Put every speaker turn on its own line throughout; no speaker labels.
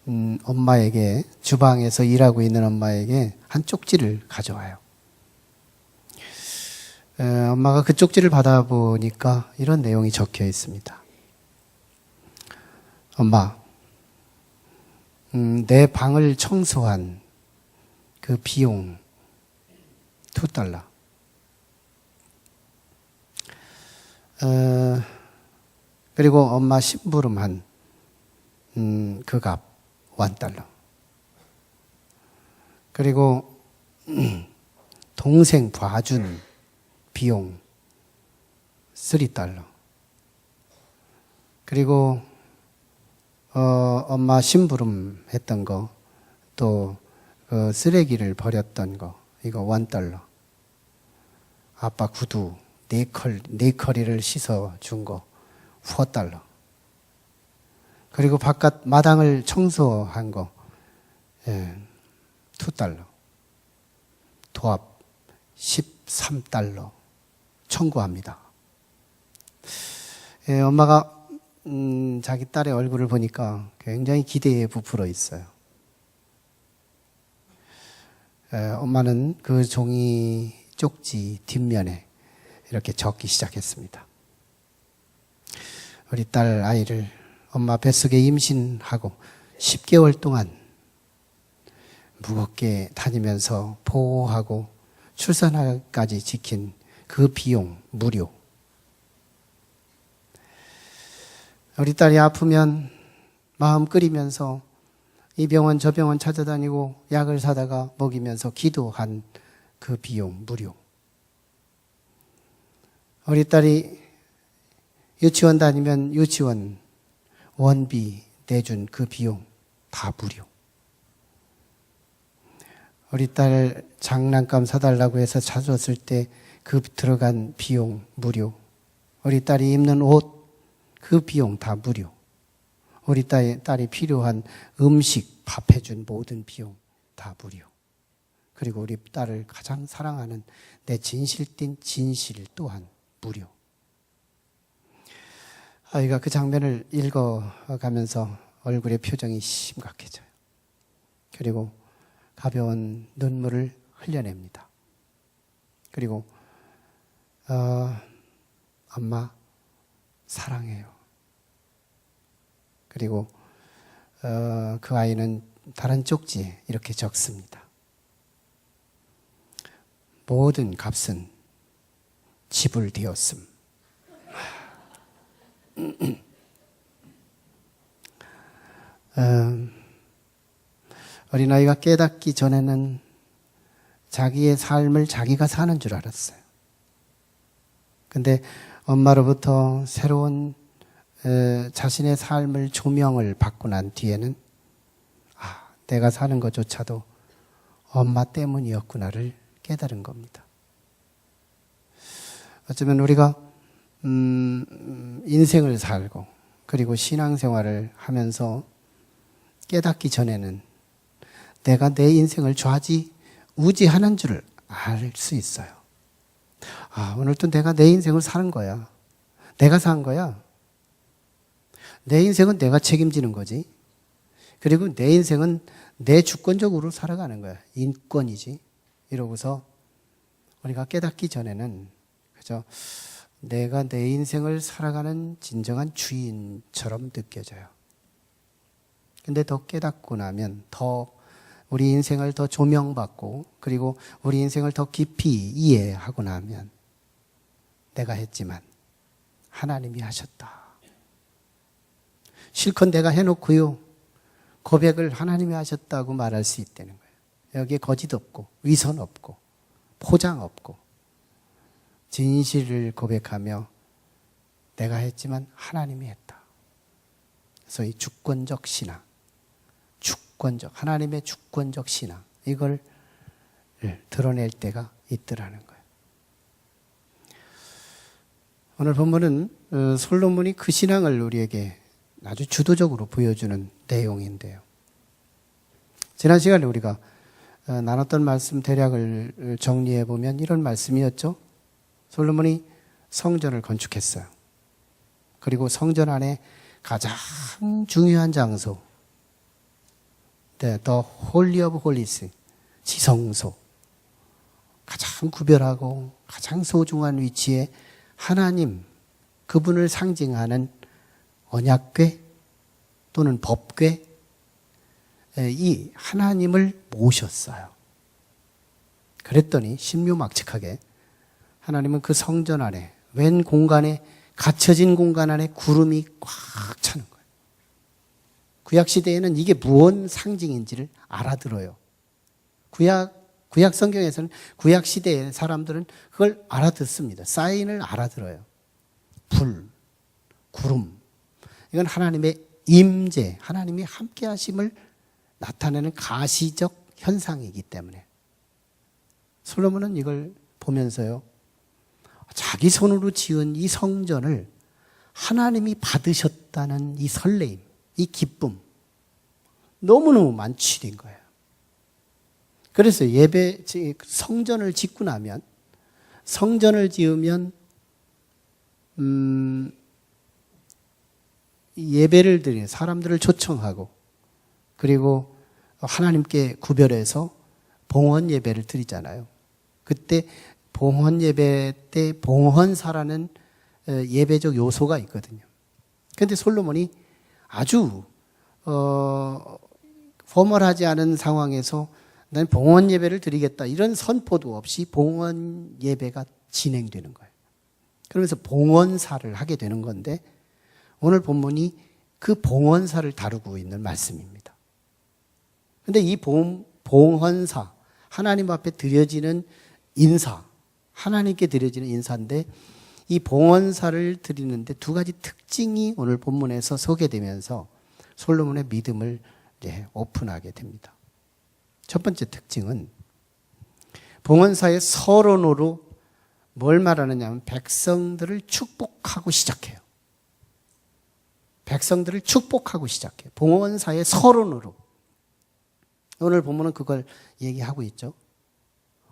엄마에게, 주방에서 일하고 있는 엄마에게 한 쪽지를 가져와요. 엄마가 그 쪽지를 받아보니까 이런 내용이 적혀 있습니다. 엄마, 내 방을 청소한 그 비용 $2. 그리고 엄마 심부름한 그 값 $1. 그리고 동생 봐준 비용 $3. 그리고 엄마 심부름 했던 거, 또 그 쓰레기를 버렸던 거, 이거 $1. 아빠 구두 네 컬리를 씻어 준 거 $4. 그리고 바깥 마당을 청소한 거 $2. 도합 $13 청구합니다. 엄마가 자기 딸의 얼굴을 보니까 굉장히 기대에 부풀어 있어요. 엄마는 그 종이 쪽지 뒷면에 이렇게 적기 시작했습니다. 우리 딸 아이를 엄마 뱃속에 임신하고 10개월 동안 무겁게 다니면서 보호하고 출산까지 지킨 그 비용 무료. 우리 딸이 아프면 마음 끓이면서 이 병원 저 병원 찾아다니고 약을 사다가 먹이면서 기도한 그 비용 무료. 우리 딸이 유치원 다니면 유치원 원비 내준 그 비용 다 무료. 우리 딸 장난감 사달라고 해서 찾았을 때 그 들어간 비용 무료. 우리 딸이 입는 옷 그 비용 다 무료. 우리 딸이 필요한 음식, 밥 해준 모든 비용 다 무료. 그리고 우리 딸을 가장 사랑하는 내 진실된 진실 또한 무료. 아이가 그 장면을 읽어가면서 얼굴의 표정이 심각해져요. 그리고 가벼운 눈물을 흘려냅니다. 그리고 엄마 사랑해요. 그리고 그 아이는 다른 쪽지에 이렇게 적습니다. 모든 값은 지불되었음. 어린아이가 깨닫기 전에는 자기의 삶을 자기가 사는 줄 알았어요. 근데 엄마로부터 새로운 자신의 삶을 조명을 받고 난 뒤에는 내가 사는 것조차도 엄마 때문이었구나를 깨달은 겁니다. 어쩌면 우리가 인생을 살고 그리고 신앙생활을 하면서 깨닫기 전에는 내가 내 인생을 좌지우지하는 줄 알 수 있어요. 오늘도 내가 내 인생을 사는 거야. 내가 산 거야. 내 인생은 내가 책임지는 거지. 그리고 내 인생은 내 주권적으로 살아가는 거야. 인권이지. 이러고서 우리가 깨닫기 전에는 그저 내가 내 인생을 살아가는 진정한 주인처럼 느껴져요. 근데 더 깨닫고 나면 더 우리 인생을 더 조명받고 그리고 우리 인생을 더 깊이 이해하고 나면 내가 했지만 하나님이 하셨다. 실컷 내가 해놓고요. 고백을 하나님이 하셨다고 말할 수 있다는 거예요. 여기에 거짓 없고 위선 없고 포장 없고 진실을 고백하며 내가 했지만 하나님이 했다. 소위 주권적 신앙, 하나님의 주권적 신앙, 이걸 드러낼 때가 있더라는 거예요. 오늘 본문은 솔로몬이 그 신앙을 우리에게 아주 주도적으로 보여주는 내용인데요. 지난 시간에 우리가 나눴던 말씀 대략을 정리해 보면 이런 말씀이었죠. 솔로몬이 성전을 건축했어요. 그리고 성전 안에 가장 중요한 장소, The Holy of Holies, 지성소. 가장 구별하고 가장 소중한 위치에 하나님, 그분을 상징하는 언약궤 또는 법궤, 이 하나님을 모셨어요. 그랬더니 신묘막측하게 하나님은 그 성전 안에, 웬 공간에, 갇혀진 공간 안에 구름이 꽉 차는 거예요. 구약시대에는 이게 무언 상징인지를 알아들어요. 구약 성경에서는 구약시대의 사람들은 그걸 알아듣습니다. 사인을 알아들어요. 불, 구름. 이건 하나님의 임재, 하나님이 함께 하심을 나타내는 가시적 현상이기 때문에 솔로몬은 이걸 보면서요, 자기 손으로 지은 이 성전을 하나님이 받으셨다는 이 설레임, 이 기쁨, 너무너무 만취된 거예요. 그래서 성전을 짓고 나면, 성전을 지으면 예배를 드리는 사람들을 초청하고, 그리고 하나님께 구별해서 봉헌 예배를 드리잖아요. 그때 봉헌 예배 때 봉헌사라는 예배적 요소가 있거든요. 그런데 솔로몬이 아주 포멀하지 않은 상황에서 난 봉헌 예배를 드리겠다, 이런 선포도 없이 봉헌 예배가 진행되는 거예요. 그러면서 봉헌사를 하게 되는 건데, 오늘 본문이 그 봉헌사를 다루고 있는 말씀입니다. 그런데 이 봉헌사, 하나님 앞에 드려지는 인사, 하나님께 드려지는 인사인데, 이 봉헌사를 드리는데 두 가지 특징이 오늘 본문에서 소개되면서 솔로몬의 믿음을 이제 오픈하게 됩니다. 첫 번째 특징은 봉헌사의 서론으로 뭘 말하느냐 하면 백성들을 축복하고 시작해요. 백성들을 축복하고 시작해요. 봉헌사의 서론으로. 오늘 본문은 그걸 얘기하고 있죠.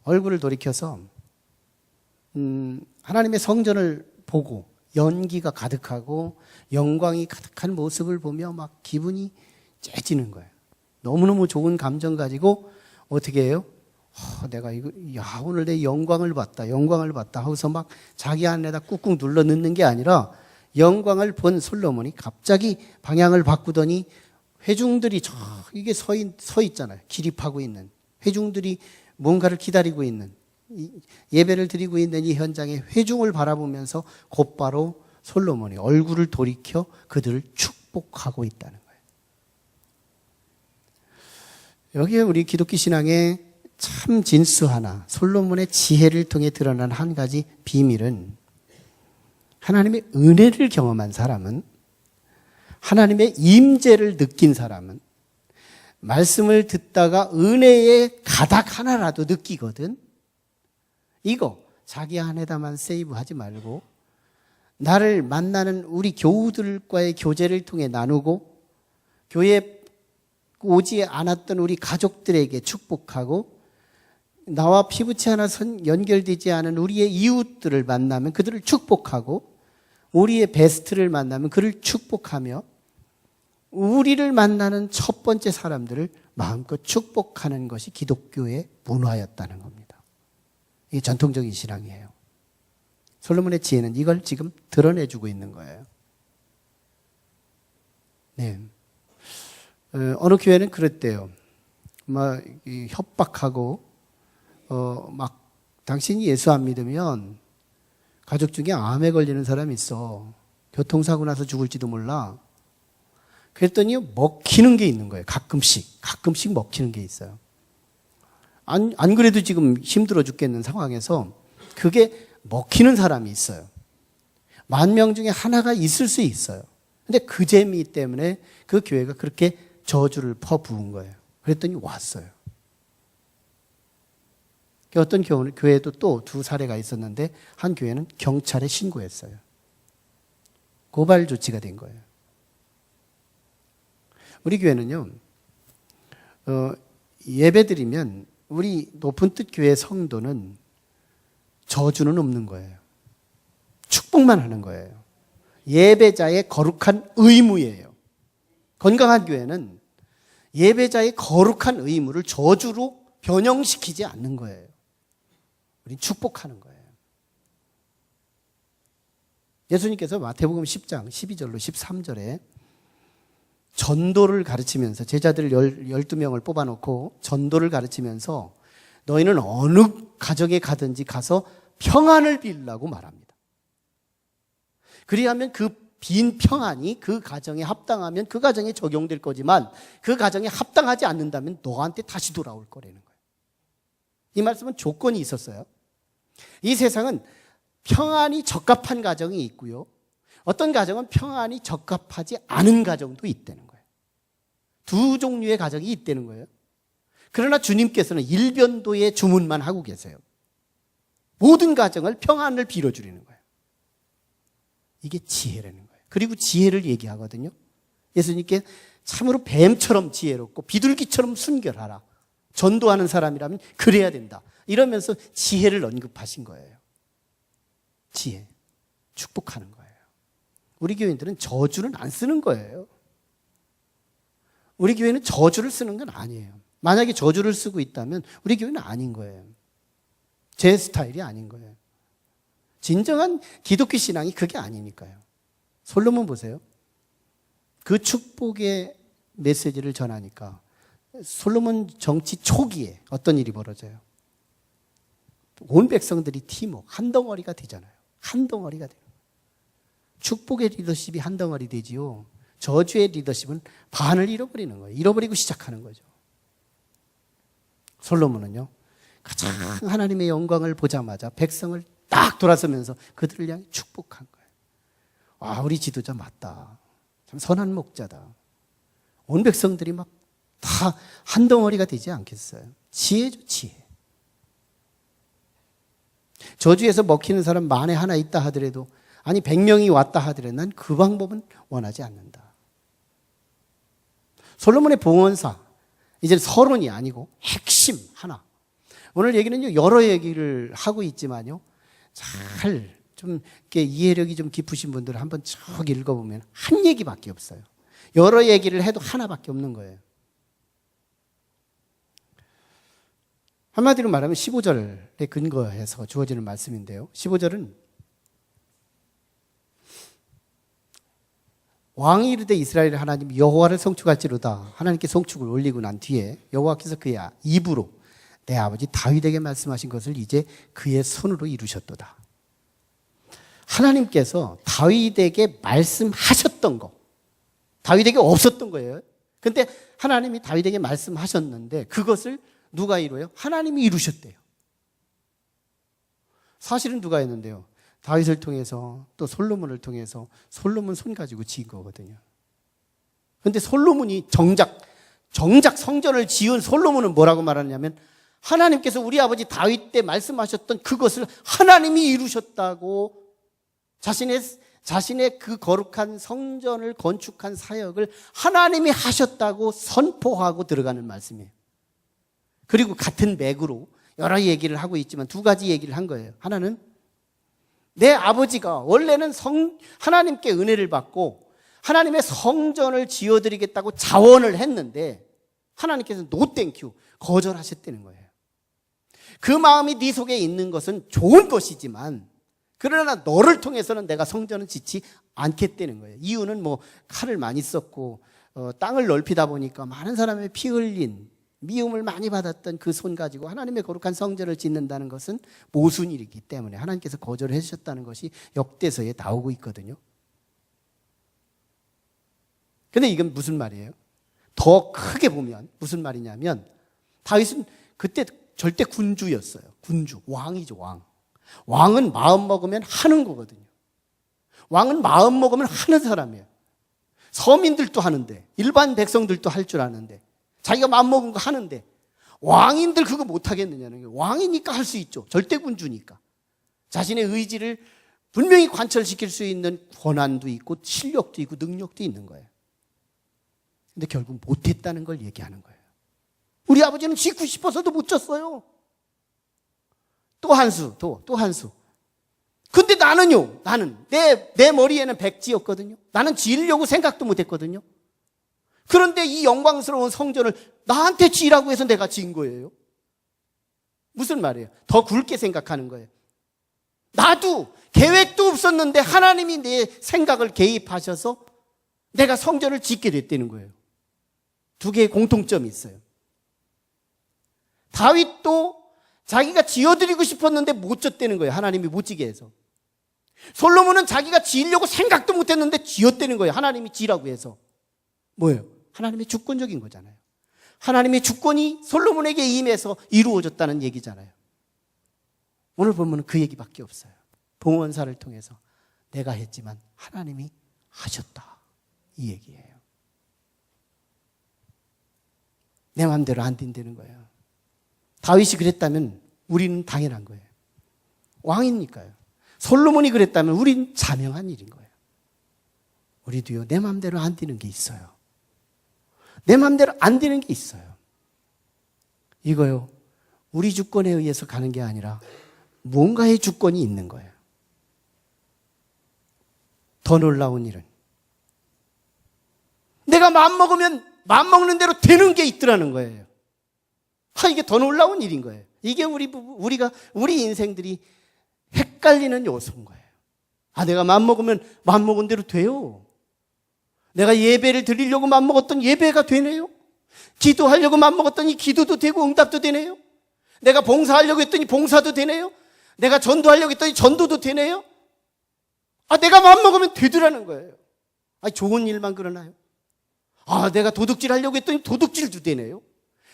얼굴을 돌이켜서 하나님의 성전을 보고 연기가 가득하고 영광이 가득한 모습을 보며 막 기분이 째지는 거예요. 너무너무 좋은 감정 가지고 어떻게 해요? 내가 오늘 내 영광을 봤다 하고서 막 자기 안에다 꾹꾹 눌러 넣는 게 아니라, 영광을 본 솔로몬이 갑자기 방향을 바꾸더니 회중들이 이게 서 있잖아요. 기립하고 있는 회중들이 뭔가를 기다리고 있는, 예배를 드리고 있는 이 현장에 회중을 바라보면서 곧바로 솔로몬이 얼굴을 돌이켜 그들을 축복하고 있다는 거예요. 여기에 우리 기독교 신앙의 참 진수 하나, 솔로몬의 지혜를 통해 드러난 한 가지 비밀은, 하나님의 은혜를 경험한 사람은, 하나님의 임재를 느낀 사람은 말씀을 듣다가 은혜의 가닥 하나라도 느끼거든. 이거 자기 안에다만 세이브하지 말고 나를 만나는 우리 교우들과의 교제를 통해 나누고, 교회에 오지 않았던 우리 가족들에게 축복하고, 나와 피부치 하나 연결되지 않은 우리의 이웃들을 만나면 그들을 축복하고, 우리의 베스트를 만나면 그를 축복하며, 우리를 만나는 첫 번째 사람들을 마음껏 축복하는 것이 기독교의 문화였다는 겁니다. 이게 전통적인 신앙이에요. 솔로몬의 지혜는 이걸 지금 드러내주고 있는 거예요. 네. 어느 교회는 그랬대요. 막 협박하고, 막 당신이 예수 안 믿으면 가족 중에 암에 걸리는 사람이 있어. 교통사고 나서 죽을지도 몰라. 그랬더니 먹히는 게 있는 거예요. 가끔씩 먹히는 게 있어요. 안 그래도 지금 힘들어 죽겠는 상황에서 그게 먹히는 사람이 있어요. 10,000명 중에 하나가 있을 수 있어요. 근데 그 재미 때문에 그 교회가 그렇게 저주를 퍼부은 거예요. 그랬더니 왔어요. 어떤 교회도 또 두 사례가 있었는데, 한 교회는 경찰에 신고했어요. 고발 조치가 된 거예요. 우리 교회는요, 예배드리면 우리 높은 뜻 교회 성도는 저주는 없는 거예요. 축복만 하는 거예요. 예배자의 거룩한 의무예요. 건강한 교회는 예배자의 거룩한 의무를 저주로 변형시키지 않는 거예요. 우린 축복하는 거예요. 예수님께서 마태복음 10장 12절로 13절에 전도를 가르치면서 제자들 12명을 뽑아놓고 전도를 가르치면서 너희는 어느 가정에 가든지 가서 평안을 빌라고 말합니다. 그리하면 그 빈 평안이 그 가정에 합당하면 그 가정에 적용될 거지만 그 가정에 합당하지 않는다면 너한테 다시 돌아올 거라는 거예요. 이 말씀은 조건이 있었어요. 이 세상은 평안이 적합한 가정이 있고요. 어떤 가정은 평안이 적합하지 않은 가정도 있다는 거예요. 두 종류의 가정이 있다는 거예요. 그러나 주님께서는 일변도의 주문만 하고 계세요. 모든 가정을 평안을 빌어주려는 거예요. 이게 지혜라는 거예요. 그리고 지혜를 얘기하거든요. 예수님께 참으로 뱀처럼 지혜롭고 비둘기처럼 순결하라. 전도하는 사람이라면 그래야 된다. 이러면서 지혜를 언급하신 거예요. 지혜. 축복하는 거예요. 우리 교인들은 저주는 안 쓰는 거예요. 우리 교회는 저주를 쓰는 건 아니에요. 만약에 저주를 쓰고 있다면 우리 교회는 아닌 거예요. 제 스타일이 아닌 거예요. 진정한 기독교 신앙이 그게 아니니까요. 솔로몬 보세요. 그 축복의 메시지를 전하니까 솔로몬 정치 초기에 어떤 일이 벌어져요? 온 백성들이 팀워크, 한 덩어리가 되잖아요. 한 덩어리가 돼요. 축복의 리더십이 한 덩어리 되지요. 저주의 리더십은 반을 잃어버리는 거예요. 잃어버리고 시작하는 거죠. 솔로몬은요, 가장 하나님의 영광을 보자마자 백성을 딱 돌아서면서 그들을 향해 축복한 거예요. 와, 우리 지도자 맞다. 참 선한 목자다. 온 백성들이 막 다 한 덩어리가 되지 않겠어요? 지혜죠, 지혜. 저주에서 먹히는 사람 만에 하나 있다 하더라도, 아니 100명이 왔다 하더라도 난 그 방법은 원하지 않는다. 솔로몬의 봉헌사, 이제 서론이 아니고 핵심 하나. 오늘 얘기는요, 여러 얘기를 하고 있지만요, 잘 좀 이렇게 이해력이 좀 깊으신 분들은 한번 쭉 읽어보면 한 얘기밖에 없어요. 여러 얘기를 해도 하나밖에 없는 거예요. 한마디로 말하면 15절에 근거해서 주어지는 말씀인데요. 15절은 왕이 이르되 이스라엘 하나님 여호와를 송축할지로다. 하나님께 송축을 올리고 난 뒤에 여호와께서 그의 입으로 내 아버지 다윗에게 말씀하신 것을 이제 그의 손으로 이루셨도다. 하나님께서 다윗에게 말씀하셨던 거, 다윗에게 없었던 거예요. 근데 하나님이 다윗에게 말씀하셨는데 그것을 누가 이루어요? 하나님이 이루셨대요. 사실은 누가 했는데요? 다윗을 통해서 또 솔로몬을 통해서 솔로몬 손 가지고 지은 거거든요. 근데 솔로몬이 정작 성전을 지은 솔로몬은 뭐라고 말하냐면 하나님께서 우리 아버지 다윗 때 말씀하셨던 그것을 하나님이 이루셨다고 자신의 그 거룩한 성전을 건축한 사역을 하나님이 하셨다고 선포하고 들어가는 말씀이에요. 그리고 같은 맥으로 여러 얘기를 하고 있지만 두 가지 얘기를 한 거예요. 하나는 내 아버지가 원래는 하나님께 은혜를 받고 하나님의 성전을 지어드리겠다고 자원을 했는데 하나님께서 노 땡큐 거절하셨다는 거예요. 그 마음이 네 속에 있는 것은 좋은 것이지만 그러나 너를 통해서는 내가 성전을 짓지 않겠다는 거예요. 이유는 뭐 칼을 많이 썼고 땅을 넓히다 보니까 많은 사람의 피 흘린 미움을 많이 받았던 그 손 가지고 하나님의 거룩한 성전을 짓는다는 것은 모순일이기 때문에 하나님께서 거절해 주셨다는 것이 역대서에 나오고 있거든요. 근데 이건 무슨 말이에요? 더 크게 보면 무슨 말이냐면 다윗은 그때 절대 군주였어요. 군주, 왕이죠, 왕. 왕은 마음 먹으면 하는 거거든요. 왕은 마음 먹으면 하는 사람이에요. 서민들도 하는데 일반 백성들도 할 줄 아는데 자기가 마음먹은 거 하는데 왕인들 그거 못하겠느냐는 거예요. 왕이니까 할 수 있죠. 절대군주니까. 자신의 의지를 분명히 관철시킬 수 있는 권한도 있고 실력도 있고 능력도 있는 거예요. 근데 결국 못했다는 걸 얘기하는 거예요. 우리 아버지는 짓고 싶어서도 못 졌어요. 또 한 수, 또 한 수. 근데 나는요, 나는 내 머리에는 백지였거든요. 나는 지으려고 생각도 못 했거든요. 그런데 이 영광스러운 성전을 나한테 지으라고 해서 내가 지은 거예요. 무슨 말이에요? 더 굵게 생각하는 거예요. 나도 계획도 없었는데 하나님이 내 생각을 개입하셔서 내가 성전을 짓게 됐다는 거예요. 두 개의 공통점이 있어요. 다윗도 자기가 지어드리고 싶었는데 못 졌다는 거예요. 하나님이 못 지게 해서. 솔로몬은 자기가 지으려고 생각도 못했는데 지었다는 거예요. 하나님이 지으라고 해서. 뭐예요? 하나님의 주권적인 거잖아요. 하나님의 주권이 솔로몬에게 임해서 이루어졌다는 얘기잖아요. 오늘 보면 그 얘기밖에 없어요. 봉헌사를 통해서 내가 했지만 하나님이 하셨다, 이 얘기예요. 내 마음대로 안 된다는 거예요. 다윗이 그랬다면 우리는 당연한 거예요. 왕이니까요. 솔로몬이 그랬다면 우리는 자명한 일인 거예요. 우리도요, 내 마음대로 안 되는 게 있어요. 내 마음대로 안 되는 게 있어요. 이거요, 우리 주권에 의해서 가는 게 아니라 뭔가의 주권이 있는 거예요. 더 놀라운 일은 내가 마음먹으면 마음먹는 대로 되는 게 있더라는 거예요. 이게 더 놀라운 일인 거예요. 이게 우리 인생들이 헷갈리는 요소인 거예요. 내가 마음먹으면 마음먹은 대로 돼요. 내가 예배를 드리려고 마음먹었던 예배가 되네요. 기도하려고 마음먹었더니 기도도 되고 응답도 되네요. 내가 봉사하려고 했더니 봉사도 되네요. 내가 전도하려고 했더니 전도도 되네요. 내가 마음먹으면 되더라는 거예요. 좋은 일만 그러나요? 내가 도둑질 하려고 했더니 도둑질도 되네요.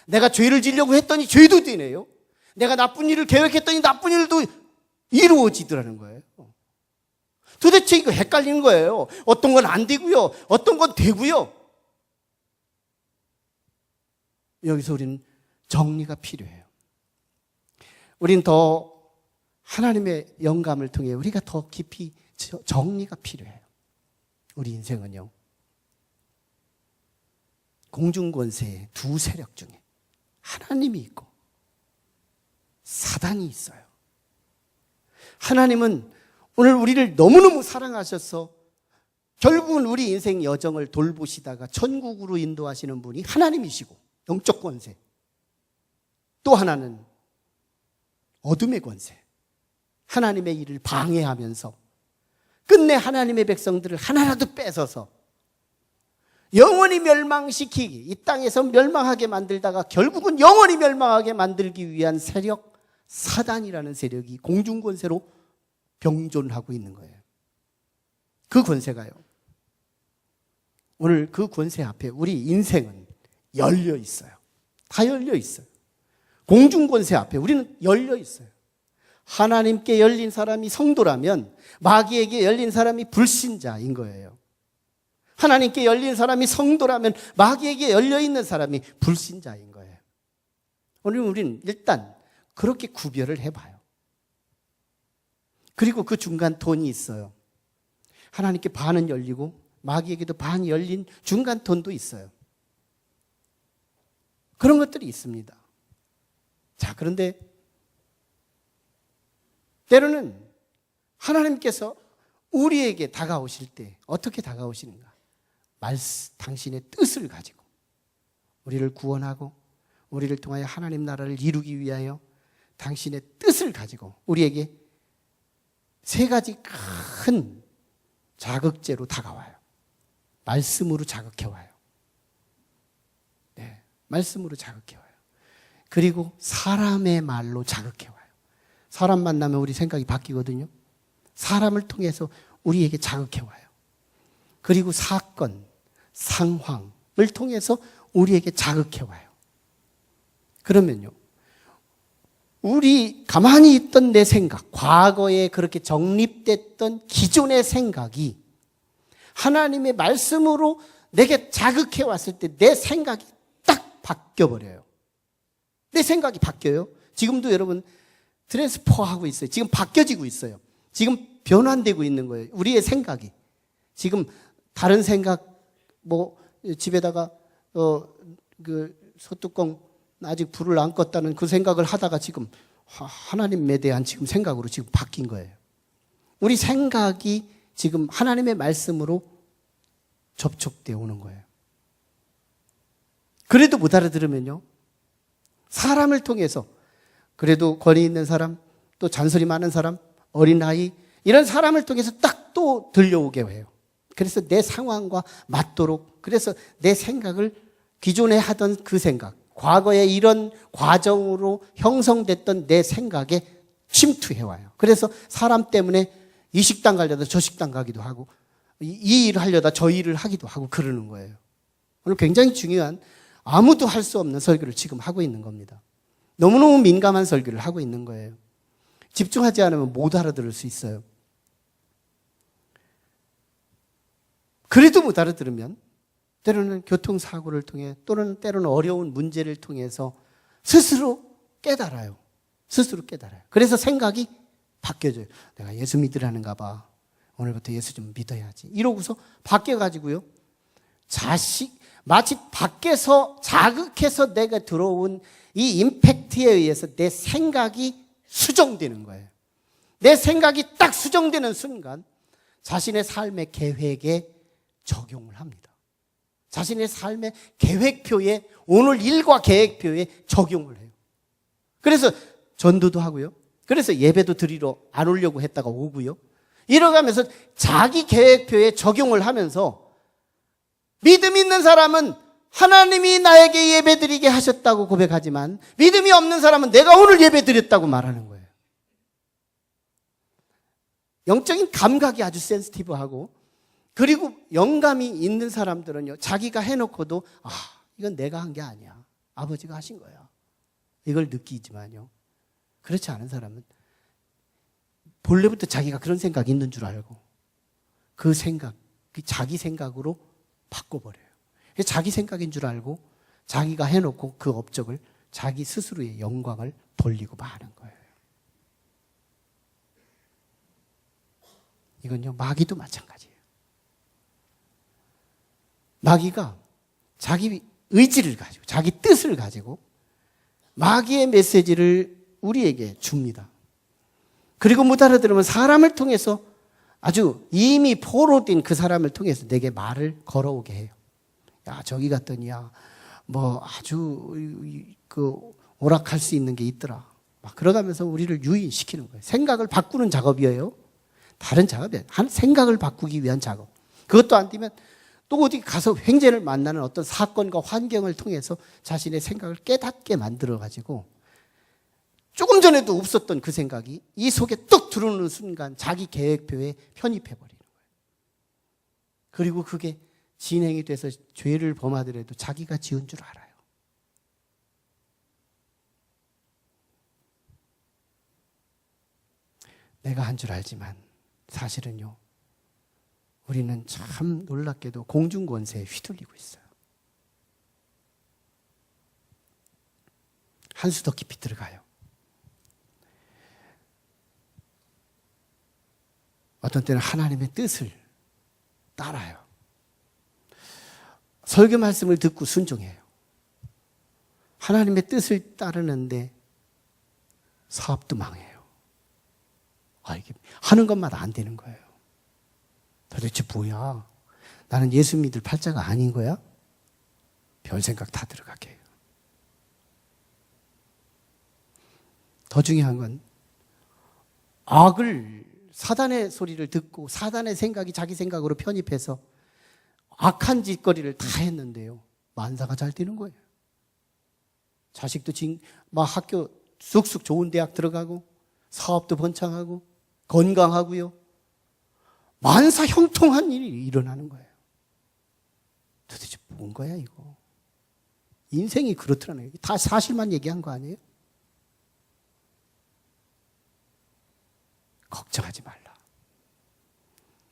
내가 죄를 지려고 했더니 죄도 되네요. 내가 나쁜 일을 계획했더니 나쁜 일도 이루어지더라는 거예요. 도대체 이거 헷갈리는 거예요. 어떤 건 안 되고요, 어떤 건 되고요. 여기서 우리는 정리가 필요해요. 우리는 더 하나님의 영감을 통해 우리가 더 깊이 정리가 필요해요. 우리 인생은요, 공중권세의 두 세력 중에 하나님이 있고 사단이 있어요. 하나님은 오늘 우리를 너무너무 사랑하셔서 결국은 우리 인생 여정을 돌보시다가 천국으로 인도하시는 분이 하나님이시고, 영적 권세. 또 하나는 어둠의 권세. 하나님의 일을 방해하면서 끝내 하나님의 백성들을 하나라도 뺏어서 영원히 멸망시키기, 이 땅에서 멸망하게 만들다가 결국은 영원히 멸망하게 만들기 위한 세력, 사단이라는 세력이 공중권세로 병존하고 있는 거예요. 그 권세가요, 오늘 그 권세 앞에 우리 인생은 열려 있어요. 다 열려 있어요. 공중권세 앞에 우리는 열려 있어요. 하나님께 열린 사람이 성도라면 마귀에게 열린 사람이 불신자인 거예요. 하나님께 열린 사람이 성도라면 마귀에게 열려있는 사람이 불신자인 거예요. 오늘 우리는 일단 그렇게 구별을 해봐요. 그리고 그 중간 톤이 있어요. 하나님께 반은 열리고 마귀에게도 반이 열린 중간 톤도 있어요. 그런 것들이 있습니다. 자, 그런데 때로는 하나님께서 우리에게 다가오실 때 어떻게 다가오시는가? 당신의 뜻을 가지고 우리를 구원하고 우리를 통하여 하나님 나라를 이루기 위하여 당신의 뜻을 가지고 우리에게 세 가지 큰 자극제로 다가와요. 말씀으로 자극해와요. 네, 말씀으로 자극해와요. 그리고 사람의 말로 자극해와요. 사람 만나면 우리 생각이 바뀌거든요. 사람을 통해서 우리에게 자극해와요. 그리고 사건, 상황을 통해서 우리에게 자극해와요. 그러면요, 우리 가만히 있던 내 생각, 과거에 그렇게 정립됐던 기존의 생각이 하나님의 말씀으로 내게 자극해 왔을 때 내 생각이 딱 바뀌어버려요. 내 생각이 바뀌어요. 지금도 여러분 트랜스퍼하고 있어요. 지금 바뀌어지고 있어요. 지금 변환되고 있는 거예요. 우리의 생각이. 지금 다른 생각, 집에다가 그 소뚜껑 아직 불을 안 껐다는 그 생각을 하다가 지금 하나님에 대한 지금 생각으로 지금 바뀐 거예요. 우리 생각이 지금 하나님의 말씀으로 접촉되어 오는 거예요. 그래도 못 알아들으면요, 사람을 통해서, 그래도 권위 있는 사람, 또 잔소리 많은 사람, 어린아이, 이런 사람을 통해서 딱 또 들려오게 해요. 그래서 내 상황과 맞도록, 그래서 내 생각을, 기존에 하던 그 생각, 과거에 이런 과정으로 형성됐던 내 생각에 침투해와요. 그래서 사람 때문에 이 식당 가려다 저 식당 가기도 하고, 이 일을 하려다 저 일을 하기도 하고 그러는 거예요. 오늘 굉장히 중요한, 아무도 할 수 없는 설교를 지금 하고 있는 겁니다. 너무너무 민감한 설교를 하고 있는 거예요. 집중하지 않으면 못 알아들을 수 있어요. 그래도 못 알아들으면 때로는 교통사고를 통해, 또는 때로는 어려운 문제를 통해서 스스로 깨달아요. 스스로 깨달아요. 그래서 생각이 바뀌어져요. 내가 예수 믿으라는가 봐. 오늘부터 예수 좀 믿어야지. 이러고서 바뀌어가지고요, 마치 밖에서 자극해서 내가 들어온 이 임팩트에 의해서 내 생각이 수정되는 거예요. 내 생각이 딱 수정되는 순간 자신의 삶의 계획에 적용을 합니다. 자신의 삶의 계획표에, 오늘 일과 계획표에 적용을 해요. 그래서 전도도 하고요, 그래서 예배도 드리러 안 오려고 했다가 오고요, 이러가면서 자기 계획표에 적용을 하면서, 믿음 있는 사람은 하나님이 나에게 예배드리게 하셨다고 고백하지만, 믿음이 없는 사람은 내가 오늘 예배드렸다고 말하는 거예요. 영적인 감각이 아주 센시티브하고, 그리고 영감이 있는 사람들은요, 자기가 해놓고도 이건 내가 한 게 아니야, 아버지가 하신 거야, 이걸 느끼지만요, 그렇지 않은 사람은 본래부터 자기가 그런 생각이 있는 줄 알고 그 생각, 자기 생각으로 바꿔버려요. 자기 생각인 줄 알고 자기가 해놓고 그 업적을, 자기 스스로의 영광을 돌리고 마는 거예요. 이건요, 마귀도 마찬가지예요. 마귀가 자기 의지를 가지고, 자기 뜻을 가지고 마귀의 메시지를 우리에게 줍니다. 그리고 못 알아들으면 사람을 통해서, 아주 이미 포로된 그 사람을 통해서 내게 말을 걸어오게 해요. 야, 저기 갔더니야, 뭐 아주 오락할 수 있는 게 있더라. 막 그러가면서 우리를 유인시키는 거예요. 생각을 바꾸는 작업이에요. 다른 작업이에요. 생각을 바꾸기 위한 작업. 그것도 안 되면 또 어디 가서 횡재를 만나는 어떤 사건과 환경을 통해서 자신의 생각을 깨닫게 만들어가지고, 조금 전에도 없었던 그 생각이 이 속에 뚝 들어오는 순간 자기 계획표에 편입해버리는 거예요. 그리고 그게 진행이 돼서 죄를 범하더라도 자기가 지은 줄 알아요. 내가 한 줄 알지만 사실은요, 우리는 참 놀랍게도 공중권세에 휘둘리고 있어요. 한 수 더 깊이 들어가요. 어떤 때는 하나님의 뜻을 따라요. 설교 말씀을 듣고 순종해요. 하나님의 뜻을 따르는데 사업도 망해요. 이게 하는 것마다 안 되는 거예요. 도대체 뭐야? 나는 예수 믿을 팔자가 아닌 거야? 별 생각 다 들어가게 해요. 더 중요한 건, 악을, 사단의 소리를 듣고 사단의 생각이 자기 생각으로 편입해서 악한 짓거리를 다 했는데요, 만사가 잘 되는 거예요. 자식도 막 학교 쑥쑥 좋은 대학 들어가고, 사업도 번창하고, 건강하고요, 만사 형통한 일이 일어나는 거예요. 도대체 뭔 거야 이거? 인생이 그렇더라고요. 다 사실만 얘기한 거 아니에요? 걱정하지 말라.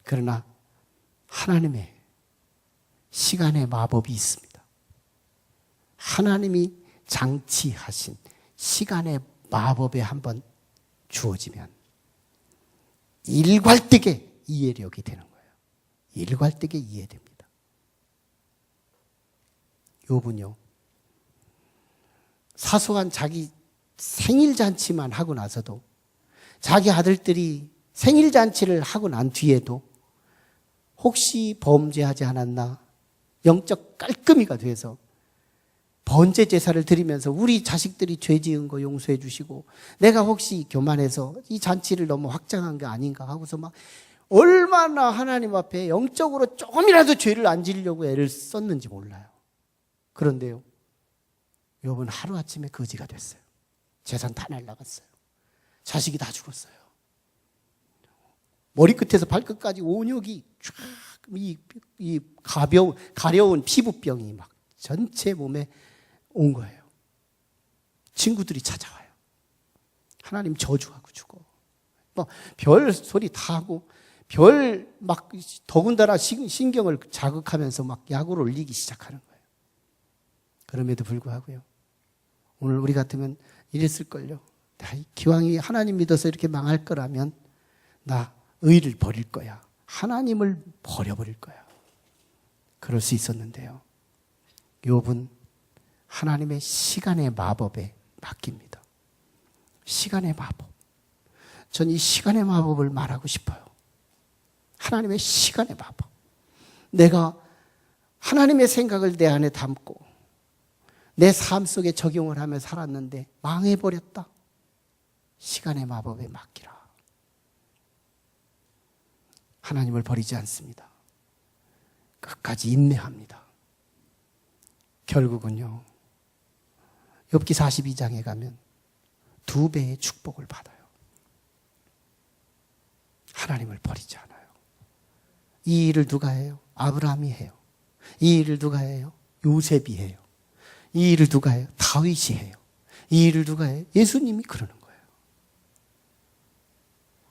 그러나 하나님의 시간의 마법이 있습니다. 하나님이 장치하신 시간의 마법에 한번 주어지면 일괄되게 이해력이 되는 거예요. 일괄되게 이해됩니다. 욥은요, 사소한 자기 생일잔치만 하고 나서도, 자기 아들들이 생일잔치를 하고 난 뒤에도 혹시 범죄하지 않았나, 영적 깔끔이가 돼서 번제 제사를 드리면서 우리 자식들이 죄 지은 거 용서해 주시고, 내가 혹시 교만해서 이 잔치를 너무 확장한 게 아닌가 하고서 막 얼마나 하나님 앞에 영적으로 조금이라도 죄를 안 지려고 애를 썼는지 몰라요. 그런데요, 욥은 하루아침에 거지가 됐어요. 재산 다 날라갔어요. 자식이 다 죽었어요. 머리끝에서 발끝까지 온역이 쫙, 이 가려운 피부병이 막 전체 몸에 온 거예요. 친구들이 찾아와요. 하나님 저주하고 죽어. 뭐 별 소리 다 하고, 별 막 더군다나 신경을 자극하면서 막 약을 올리기 시작하는 거예요. 그럼에도 불구하고요, 오늘 우리 같으면 이랬을걸요. 기왕이 하나님 믿어서 이렇게 망할 거라면 나 의를 버릴 거야. 하나님을 버려버릴 거야. 그럴 수 있었는데요, 욥은 하나님의 시간의 마법에 맡깁니다. 시간의 마법. 전 이 시간의 마법을 말하고 싶어요. 하나님의 시간의 마법. 내가 하나님의 생각을 내 안에 담고 내 삶 속에 적용을 하며 살았는데 망해버렸다. 시간의 마법에 맡기라. 하나님을 버리지 않습니다. 끝까지 인내합니다. 결국은요, 욥기 42장에 가면 2배의 축복을 받아요. 하나님을 버리지 않아요. 이 일을 누가 해요? 아브라함이 해요. 이 일을 누가 해요? 요셉이 해요. 이 일을 누가 해요? 다윗이 해요. 이 일을 누가 해요? 예수님이 그러는 거예요.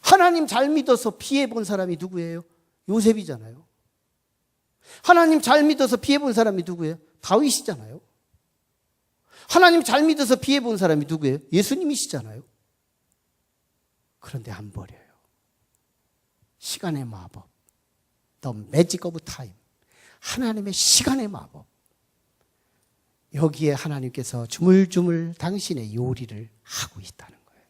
하나님 잘 믿어서 피해본 사람이 누구예요? 요셉이잖아요. 하나님 잘 믿어서 피해본 사람이 누구예요? 다윗이잖아요. 하나님 잘 믿어서 피해본 사람이 누구예요? 예수님이시잖아요. 그런데 안 버려요. 시간의 마법, The Magic of Time, 하나님의 시간의 마법. 여기에 하나님께서 주물주물 당신의 요리를 하고 있다는 거예요.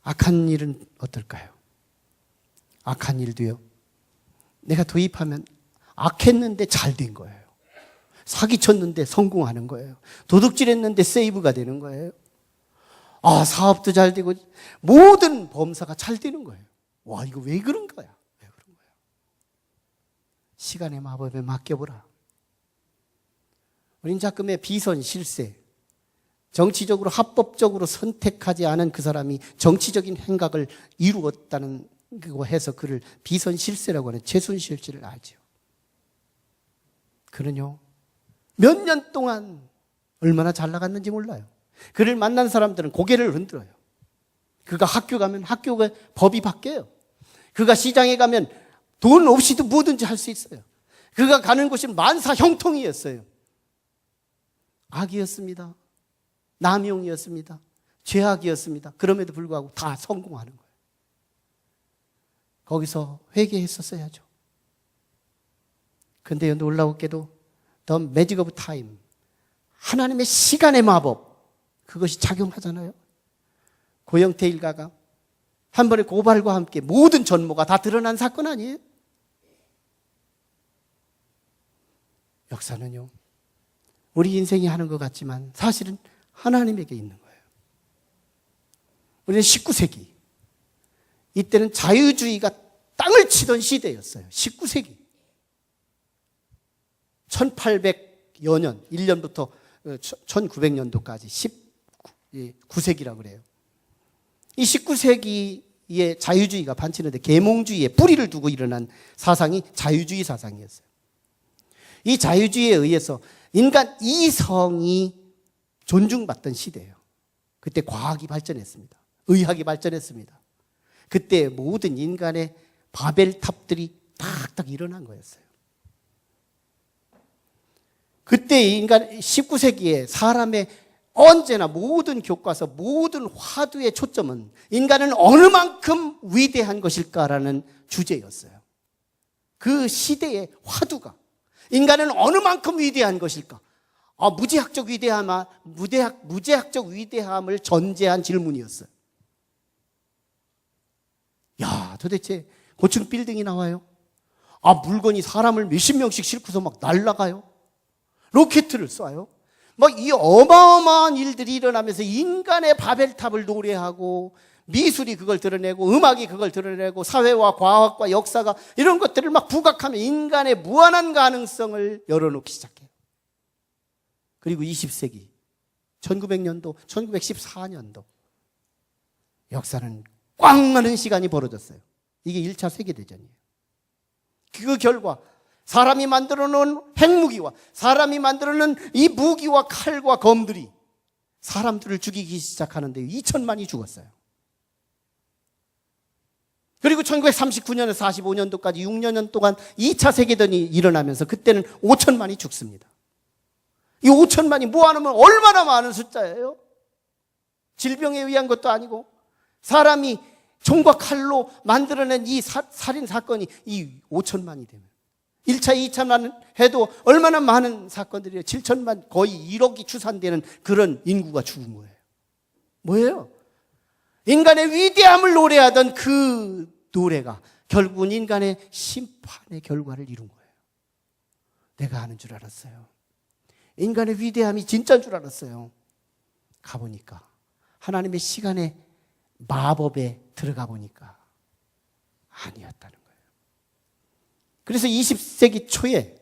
악한 일은 어떨까요? 악한 일도요, 내가 도입하면 악했는데 잘 된 거예요. 사기쳤는데 성공하는 거예요. 도둑질했는데 세이브가 되는 거예요. 사업도 잘 되고 모든 범사가 잘 되는 거예요. 와, 이거 왜 그런 거야? 왜 그런 거야? 시간의 마법에 맡겨보라. 우린 자금의 비선 실세, 정치적으로 합법적으로 선택하지 않은 그 사람이 정치적인 행각을 이루었다는 거 해서 그를 비선 실세라고 하는 최순실씨를 알죠. 그는요, 몇 년 동안 얼마나 잘 나갔는지 몰라요. 그를 만난 사람들은 고개를 흔들어요. 그가 학교 가면 학교가 법이 바뀌어요. 그가 시장에 가면 돈 없이도 뭐든지 할 수 있어요. 그가 가는 곳이 만사 형통이었어요. 악이었습니다. 남용이었습니다. 죄악이었습니다. 그럼에도 불구하고 다 성공하는 거예요. 거기서 회개했었어야죠. 근데요, 놀라웠게도 The Magic of Time, 하나님의 시간의 마법, 그것이 작용하잖아요. 고영태 일가가 한 번의 고발과 함께 모든 전모가 다 드러난 사건 아니에요? 역사는요, 우리 인생이 하는 것 같지만 사실은 하나님에게 있는 거예요. 우리는 19세기, 이때는 자유주의가 땅을 치던 시대였어요. 19세기. 1800여 년, 1년부터 1900년도까지 19세기라고 그래요. 이 19세기에 자유주의가 반치는데 계몽주의에 뿌리를 두고 일어난 사상이 자유주의 사상이었어요. 이 자유주의에 의해서 인간 이성이 존중받던 시대예요. 그때 과학이 발전했습니다. 의학이 발전했습니다. 그때 모든 인간의 바벨탑들이 딱딱 일어난 거였어요. 그때 인간 19세기에 사람의 언제나 모든 교과서, 모든 화두의 초점은 인간은 어느 만큼 위대한 것일까라는 주제였어요. 그 시대의 화두가 인간은 어느 만큼 위대한 것일까? 무제학적 위대함을 전제한 질문이었어요. 야, 도대체 고층 빌딩이 나와요. 물건이 사람을 몇십 명씩 싣고서 막 날아가요. 로켓을 쏴요. 막 이 어마어마한 일들이 일어나면서 인간의 바벨탑을 노래하고 미술이 그걸 드러내고 음악이 그걸 드러내고 사회와 과학과 역사가 이런 것들을 막 부각하며 인간의 무한한 가능성을 열어놓기 시작해요. 그리고 20세기 1900년도 1914년도 역사는 꽉 마는 시간이 벌어졌어요. 이게 1차 세계대전이에요. 그 결과 사람이 만들어 놓은 핵무기와 사람이 만들어 놓은 이 무기와 칼과 검들이 사람들을 죽이기 시작하는데 2천만이 죽었어요. 그리고 1939년에서 45년도까지 6년 동안 2차 세계대전이 일어나면서 그때는 5천만이 죽습니다. 이 5천만이 모아놓으면 얼마나 많은 숫자예요? 질병에 의한 것도 아니고 사람이 총과 칼로 만들어낸 이 살인 사건이 이 5천만이 되면 1차, 2차만 해도 얼마나 많은 사건들이에요. 7천만, 거의 1억이 추산되는 그런 인구가 죽은 거예요. 뭐예요? 인간의 위대함을 노래하던 그 노래가 결국은 인간의 심판의 결과를 이룬 거예요. 내가 아는 줄 알았어요. 인간의 위대함이 진짜인 줄 알았어요. 가보니까 하나님의 시간의 마법에 들어가 보니까 아니었다는 거예요. 그래서 20세기 초에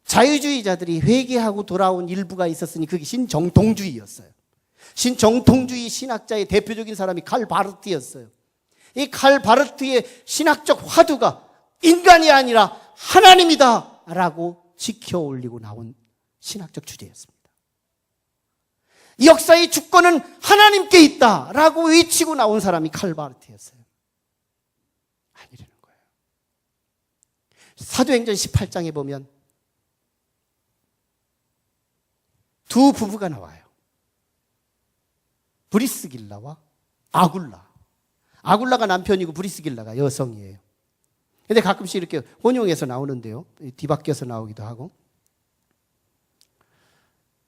자유주의자들이 회개하고 돌아온 일부가 있었으니 그게 신정통주의였어요. 신정통주의 신학자의 대표적인 사람이 칼 바르트였어요. 이 칼 바르트의 신학적 화두가 인간이 아니라 하나님이다 라고 지켜 올리고 나온 신학적 주제였습니다. 이 역사의 주권은 하나님께 있다 라고 외치고 나온 사람이 칼 바르트였어요. 아니라는 거예요. 사도행전 18장에 보면 두 부부가 나와요. 브리스길라와 아굴라. 아굴라가 남편이고 브리스길라가 여성이에요. 근데 가끔씩 이렇게 혼용해서 나오는데요. 뒤바뀌어서 나오기도 하고.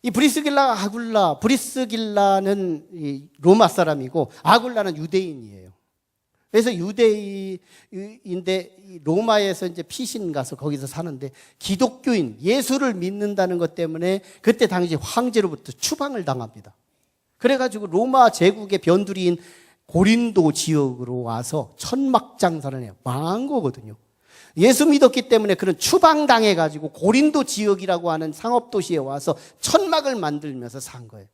이 브리스길라, 아굴라, 브리스길라는 로마 사람이고 아굴라는 유대인이에요. 그래서 유대인인데 로마에서 이제 피신 가서 거기서 사는데 기독교인, 예수를 믿는다는 것 때문에 그때 당시 황제로부터 추방을 당합니다. 그래가지고 로마 제국의 변두리인 고린도 지역으로 와서 천막 장사를 해요. 망한 거거든요. 예수 믿었기 때문에 그런 추방당해가지고 고린도 지역이라고 하는 상업도시에 와서 천막을 만들면서 산 거예요.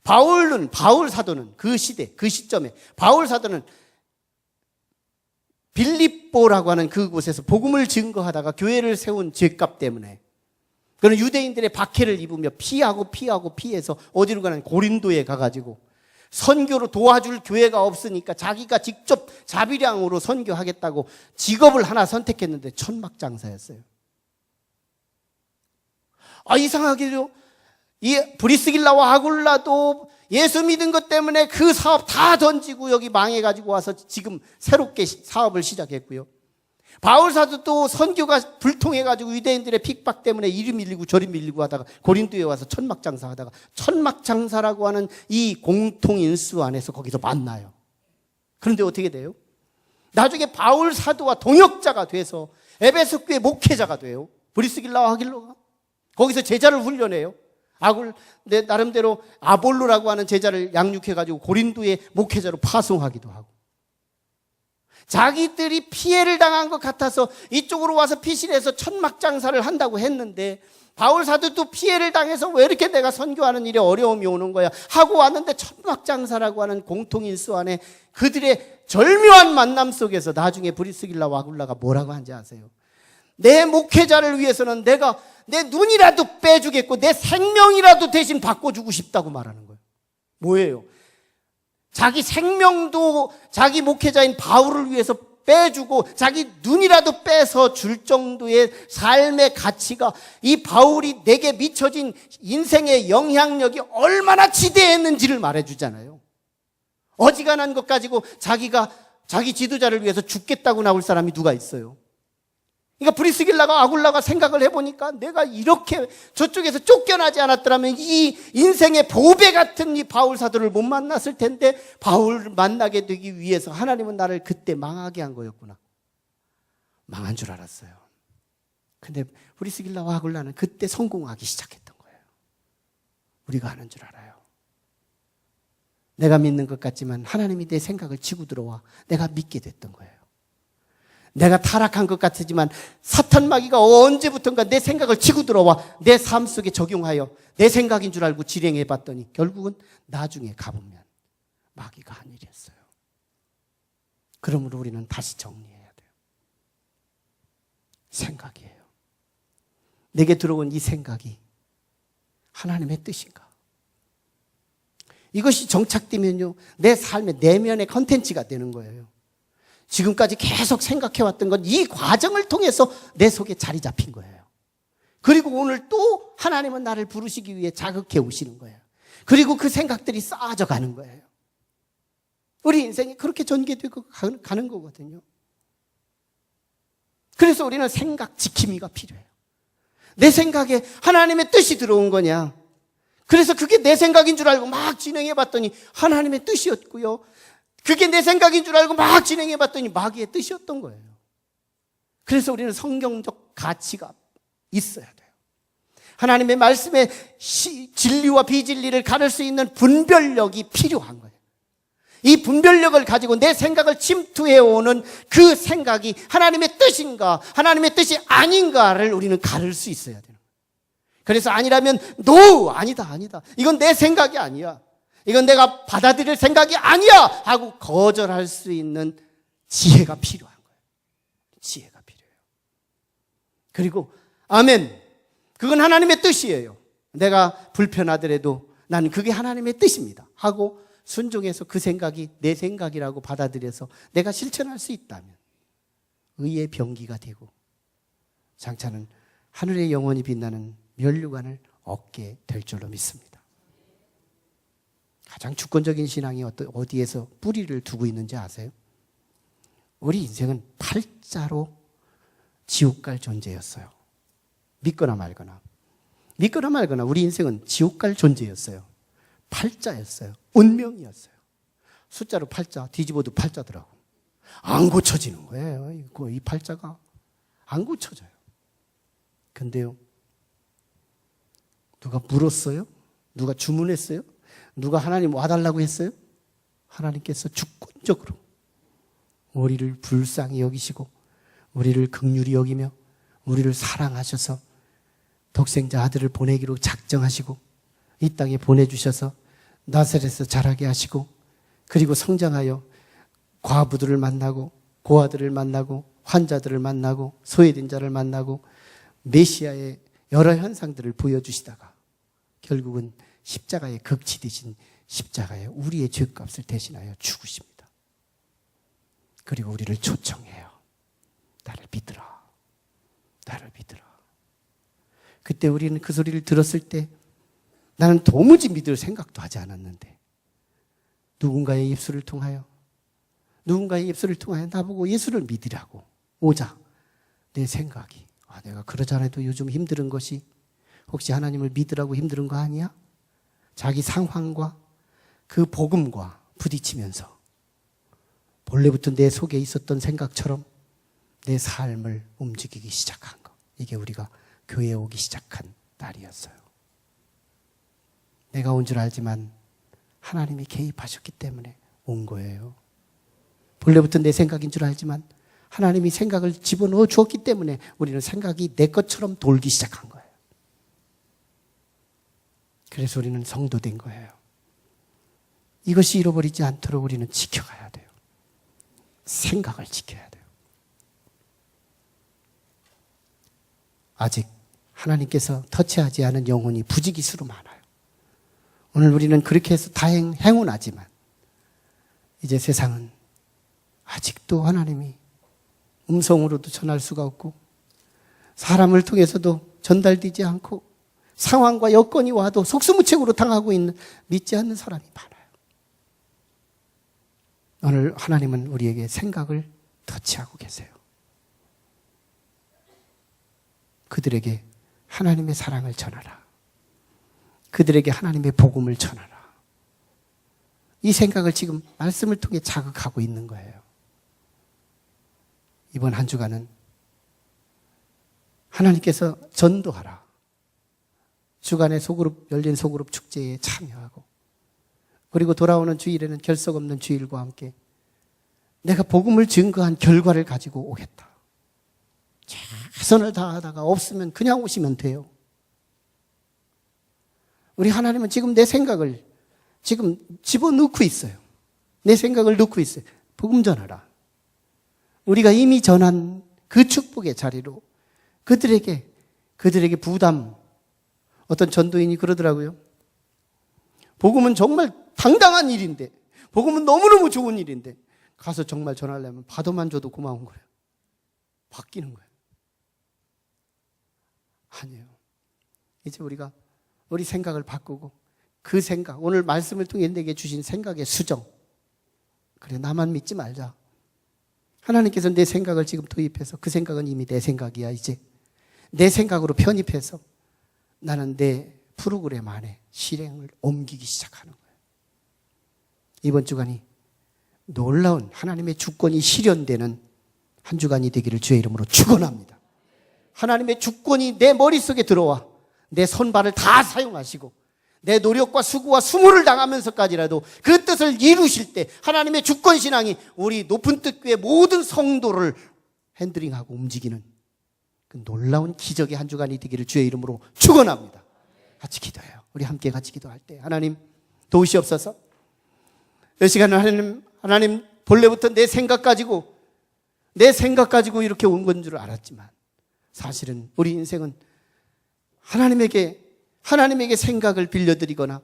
바울 사도는 그 시대, 그 시점에 바울 사도는 빌립보라고 하는 그곳에서 복음을 증거하다가 교회를 세운 죄값 때문에 그런 유대인들의 박해를 입으며 피해서 어디로 가는 고린도에 가가지고 선교로 도와줄 교회가 없으니까 자기가 직접 자비량으로 선교하겠다고 직업을 하나 선택했는데 천막장사였어요. 이상하게도 이 브리스길라와 아굴라도 예수 믿은 것 때문에 그 사업 다 던지고 여기 망해가지고 와서 지금 새롭게 사업을 시작했고요. 바울 사도도 선교가 불통해가지고 유대인들의 핍박 때문에 이리 밀리고 저리 밀리고 하다가 고린도에 와서 천막장사 하다가 천막장사라고 하는 이 공통인수 안에서 거기서 만나요. 그런데 어떻게 돼요? 나중에 바울 사도와 동역자가 돼서 에베소 교회 목회자가 돼요. 브리스길라와 아굴라가 거기서 제자를 훈련해요. 내 나름대로 아볼로라고 하는 제자를 양육해가지고 고린도의 목회자로 파송하기도 하고. 자기들이 피해를 당한 것 같아서 이쪽으로 와서 피신해서 천막장사를 한다고 했는데 바울 사도도 피해를 당해서 왜 이렇게 내가 선교하는 일에 어려움이 오는 거야 하고 왔는데 천막장사라고 하는 공통인수 안에 그들의 절묘한 만남 속에서 나중에 브리스길라와 아굴라가 뭐라고 한지 아세요? 내 목회자를 위해서는 내가 내 눈이라도 빼주겠고 내 생명이라도 대신 바꿔주고 싶다고 말하는 거예요. 뭐예요? 자기 생명도 자기 목회자인 바울을 위해서 빼주고 자기 눈이라도 빼서 줄 정도의 삶의 가치가 이 바울이 내게 미쳐진 인생의 영향력이 얼마나 지대했는지를 말해주잖아요. 어지간한 것 가지고 자기가 자기 지도자를 위해서 죽겠다고 나올 사람이 누가 있어요? 그러니까 브리스길라가 아굴라가 생각을 해보니까 내가 이렇게 저쪽에서 쫓겨나지 않았더라면 이 인생의 보배 같은 이 바울 사도를 못 만났을 텐데 바울을 만나게 되기 위해서 하나님은 나를 그때 망하게 한 거였구나. 망한 줄 알았어요. 근데 브리스길라와 아굴라는 그때 성공하기 시작했던 거예요. 우리가 하는 줄 알아요. 내가 믿는 것 같지만 하나님이 내 생각을 치고 들어와 내가 믿게 됐던 거예요. 내가 타락한 것 같지만 사탄 마귀가 언제부턴가 내 생각을 치고 들어와 내 삶 속에 적용하여 내 생각인 줄 알고 실행해 봤더니 결국은 나중에 가보면 마귀가 한 일이었어요. 그러므로 우리는 다시 정리해야 돼요. 생각이에요. 내게 들어온 이 생각이 하나님의 뜻인가? 이것이 정착되면요, 내 삶의 내면의 컨텐츠가 되는 거예요. 지금까지 계속 생각해왔던 건 이 과정을 통해서 내 속에 자리 잡힌 거예요. 그리고 오늘 또 하나님은 나를 부르시기 위해 자극해 오시는 거예요. 그리고 그 생각들이 쌓아져 가는 거예요. 우리 인생이 그렇게 전개되고 가는 거거든요. 그래서 우리는 생각 지킴이가 필요해요. 내 생각에 하나님의 뜻이 들어온 거냐? 그래서 그게 내 생각인 줄 알고 막 진행해 봤더니 하나님의 뜻이었고요. 그게 내 생각인 줄 알고 막 진행해 봤더니 마귀의 뜻이었던 거예요. 그래서 우리는 성경적 가치가 있어야 돼요. 하나님의 말씀에 진리와 비진리를 가를 수 있는 분별력이 필요한 거예요. 이 분별력을 가지고 내 생각을 침투해오는 그 생각이 하나님의 뜻인가 하나님의 뜻이 아닌가를 우리는 가를 수 있어야 돼요. 그래서 아니라면 no! 아니다. 이건 내 생각이 아니야. 이건 내가 받아들일 생각이 아니야! 하고 거절할 수 있는 지혜가 필요한 거예요. 지혜가 필요해요. 그리고 아멘. 그건 하나님의 뜻이에요. 내가 불편하더라도 나는 그게 하나님의 뜻입니다. 하고 순종해서 그 생각이 내 생각이라고 받아들여서 내가 실천할 수 있다면 의의 병기가 되고 장차는 하늘의 영원히 빛나는 면류관을 얻게 될 줄로 믿습니다. 가장 주권적인 신앙이 어디에서 뿌리를 두고 있는지 아세요? 우리 인생은 팔자로 지옥 갈 존재였어요. 믿거나 말거나 우리 인생은 지옥 갈 존재였어요. 팔자였어요. 운명이었어요. 숫자로 팔자 뒤집어도 팔자더라고. 안 고쳐지는 거예요. 이 팔자가 안 고쳐져요. 근데요, 누가 물었어요? 누가 주문했어요? 누가 하나님 와달라고 했어요? 하나님께서 주권적으로 우리를 불쌍히 여기시고 우리를 긍휼히 여기며 우리를 사랑하셔서 독생자 아들을 보내기로 작정하시고 이 땅에 보내주셔서 나사렛에서 자라게 하시고 그리고 성장하여 과부들을 만나고 고아들을 만나고 환자들을 만나고 소외된 자를 만나고 메시아의 여러 현상들을 보여주시다가 결국은 십자가에 극치되신 십자가에 우리의 죄값을 대신하여 죽으십니다. 그리고 우리를 초청해요. 나를 믿으라. 나를 믿으라. 그때 우리는 그 소리를 들었을 때 나는 도무지 믿을 생각도 하지 않았는데 누군가의 입술을 통하여 나보고 예수를 믿으라고 오자 내 생각이 내가 그러지 않아도 요즘 힘든 것이 혹시 하나님을 믿으라고 힘든 거 아니야? 자기 상황과 그 복음과 부딪히면서 본래부터 내 속에 있었던 생각처럼 내 삶을 움직이기 시작한 거. 이게 우리가 교회에 오기 시작한 날이었어요. 내가 온 줄 알지만 하나님이 개입하셨기 때문에 온 거예요. 본래부터 내 생각인 줄 알지만 하나님이 생각을 집어넣어 주었기 때문에 우리는 생각이 내 것처럼 돌기 시작한 거예요. 그래서 우리는 성도된 거예요. 이것이 잃어버리지 않도록 우리는 지켜가야 돼요. 생각을 지켜야 돼요. 아직 하나님께서 터치하지 않은 영혼이 부지기수로 많아요. 오늘 우리는 그렇게 해서 행운하지만 이제 세상은 아직도 하나님이 음성으로도 전할 수가 없고 사람을 통해서도 전달되지 않고 상황과 여건이 와도 속수무책으로 당하고 있는 믿지 않는 사람이 많아요. 오늘 하나님은 우리에게 생각을 터치하고 계세요. 그들에게 하나님의 사랑을 전하라. 그들에게 하나님의 복음을 전하라. 이 생각을 지금 말씀을 통해 자극하고 있는 거예요. 이번 한 주간은 하나님께서 전도하라. 주간에 소그룹, 열린 소그룹 축제에 참여하고, 그리고 돌아오는 주일에는 결석 없는 주일과 함께 내가 복음을 증거한 결과를 가지고 오겠다. 최선을 다하다가 없으면 그냥 오시면 돼요. 우리 하나님은 지금 내 생각을 지금 집어넣고 있어요. 내 생각을 넣고 있어요. 복음 전하라. 우리가 이미 전한 그 축복의 자리로 그들에게 부담. 어떤 전도인이 그러더라고요. 복음은 정말 당당한 일인데, 복음은 너무너무 좋은 일인데 가서 정말 전하려면 받아만 줘도 고마운 거예요. 바뀌는 거예요. 아니에요. 이제 우리가 우리 생각을 바꾸고 그 생각, 오늘 말씀을 통해 내게 주신 생각의 수정. 그래, 나만 믿지 말자. 하나님께서 내 생각을 지금 도입해서 그 생각은 이미 내 생각이야. 이제 내 생각으로 편입해서 나는 내 프로그램 안에 실행을 옮기기 시작하는 거예요. 이번 주간이 놀라운 하나님의 주권이 실현되는 한 주간이 되기를 주의 이름으로 축원합니다. 하나님의 주권이 내 머릿속에 들어와 내 손발을 다 사용하시고 내 노력과 수고와 수모를 당하면서까지라도 그 뜻을 이루실 때 하나님의 주권신앙이 우리 높은 뜻교의 모든 성도를 핸들링하고 움직이는 그 놀라운 기적의 한 주간이 되기를 주의 이름으로 축원합니다. 같이 기도해요. 우리 함께 같이 기도할 때 하나님 도우시옵소서. 이 시간은 하나님 본래부터 내 생각 가지고 이렇게 온 건 줄 알았지만 사실은 우리 인생은 하나님에게 생각을 빌려드리거나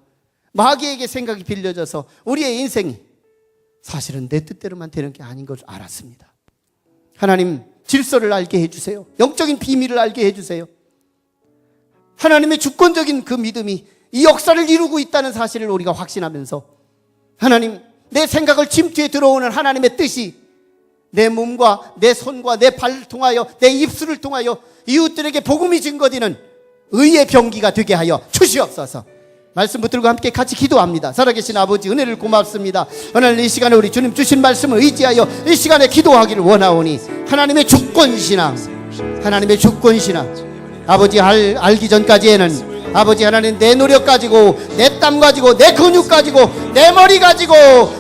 마귀에게 생각이 빌려져서 우리의 인생이 사실은 내 뜻대로만 되는 게 아닌 걸 알았습니다. 하나님 질서를 알게 해주세요. 영적인 비밀을 알게 해주세요. 하나님의 주권적인 그 믿음이 이 역사를 이루고 있다는 사실을 우리가 확신하면서 하나님 내 생각을 침투해 들어오는 하나님의 뜻이 내 몸과 내 손과 내 발을 통하여 내 입술을 통하여 이웃들에게 복음이 증거되는 의의 병기가 되게 하여 주시옵소서. 말씀 붙들고 함께 같이 기도합니다. 살아계신 아버지 은혜를 고맙습니다. 오늘 이 시간에 우리 주님 주신 말씀을 의지하여 이 시간에 기도하기를 원하오니 하나님의 주권신앙 아버지 알기 전까지에는 아버지 하나님 내 노력 가지고 내 땀 가지고 내 근육 가지고 내 머리 가지고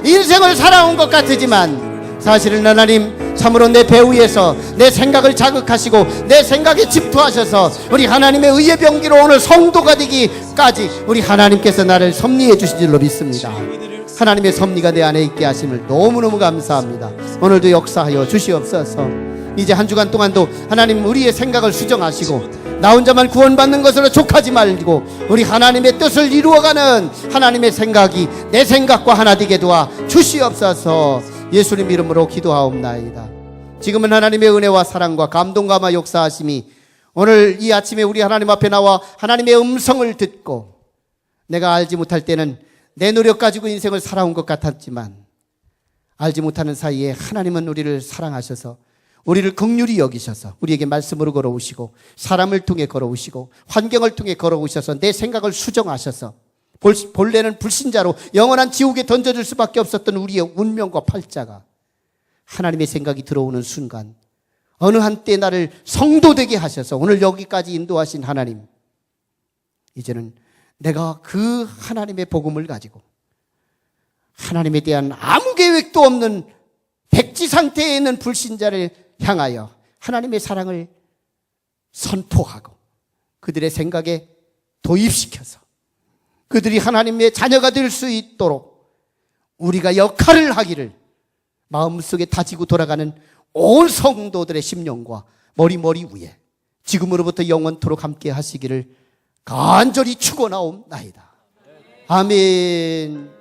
인생을 살아온 것 같지만 사실은 하나님 참으로 내 배 위에서 내 생각을 자극하시고 내 생각에 집투하셔서 우리 하나님의 의의 병기로 오늘 성도가 되기까지 우리 하나님께서 나를 섭리해 주신 줄로 믿습니다. 하나님의 섭리가 내 안에 있게 하심을 너무너무 감사합니다. 오늘도 역사하여 주시옵소서. 이제 한 주간 동안도 하나님 우리의 생각을 수정하시고 나 혼자만 구원받는 것으로 족하지 말고 우리 하나님의 뜻을 이루어가는 하나님의 생각이 내 생각과 하나 되게 도와 주시옵소서. 예수님 이름으로 기도하옵나이다. 지금은 하나님의 은혜와 사랑과 감동과 역사하심이 오늘 이 아침에 우리 하나님 앞에 나와 하나님의 음성을 듣고 내가 알지 못할 때는 내 노력 가지고 인생을 살아온 것 같았지만 알지 못하는 사이에 하나님은 우리를 사랑하셔서 우리를 긍휼히 여기셔서 우리에게 말씀으로 걸어오시고 사람을 통해 걸어오시고 환경을 통해 걸어오셔서 내 생각을 수정하셔서 본래는 불신자로 영원한 지옥에 던져줄 수밖에 없었던 우리의 운명과 팔자가 하나님의 생각이 들어오는 순간 어느 한때 나를 성도되게 하셔서 오늘 여기까지 인도하신 하나님, 이제는 내가 그 하나님의 복음을 가지고 하나님에 대한 아무 계획도 없는 백지 상태에 있는 불신자를 향하여 하나님의 사랑을 선포하고 그들의 생각에 도입시켜서 그들이 하나님의 자녀가 될 수 있도록 우리가 역할을 하기를 마음속에 다지고 돌아가는 온 성도들의 심령과 머리 위에 지금으로부터 영원토록 함께 하시기를 간절히 축원하옵나이다. 아멘.